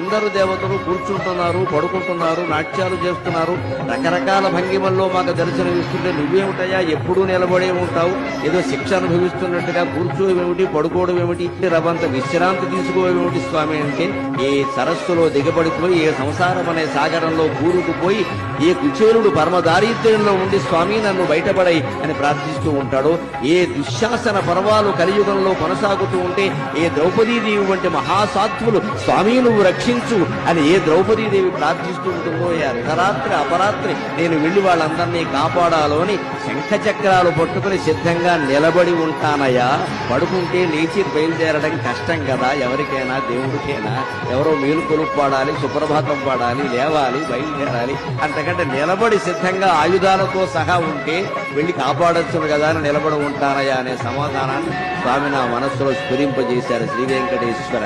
అందరూ దేవతలు కూర్చుంటున్నారు, పడుకుంటున్నారు, నాట్యాలు చేస్తున్నారు, రకరకాల భంగిమల్లో మాకు దర్శనమిస్తుంటే నువ్వేమిటయా ఎప్పుడూ నిలబడే ఉంటావు, ఏదో శిక్ష అనుభవిస్తున్నట్టుగా కూర్చోవేమిటి, పడుకోవడం ఏమిటి, రవంత విశ్రాంతి తీసుకోవేమిటి స్వామి అంటే, ఏ సరస్సులో దిగబడిపోయి ఏ సంసారం అనే సాగరంలో కూరుకుపోయి ఏ కుచేలుడు పరమదారిద్ర్యంలో ఉండి స్వామి నన్ను బయటపడై అని ప్రార్థిస్తూ ఉంటాడో, ఏ దుశ్శాసన పర్వాలు కలియుగంలో కొనసాగుతూ ఉంటే ఏ ద్రౌపదీదేవి వంటి మహాసాత్వులు స్వామి నువ్వు రక్షించు అని ఏ ద్రౌపదీదేవి ప్రార్థిస్తూ ఉంటుందో, ఏ అర్ధరాత్రి అపరాత్రి నేను వెళ్లి వాళ్ళందరినీ కాపాడాలో అని శంఖ చక్రాలు పట్టుకుని సిద్ధంగా నిలబడి ఉంటానయ్యా. పడుకుంటే లేచి బయలుదేరడం కష్టం కదా, ఎవరికైనా దేవుడికైనా. ఎవరో మేలుకొలుపు పాడాలి, సుప్రభాతం పాడాలి, లేవాలి, బయలుదేరాలి. అంతకంటే నిలబడి సిద్ధంగా ఆయుధాలతో సహా ఉంటే వెళ్లి కాపాడొచ్చును కదా అని నిలబడి ఉంటానయ్యా అనే సమాధానాన్ని స్వామి నా మనస్సులో స్ఫురింపజేశారు శ్రీ వెంకటేశ్వర.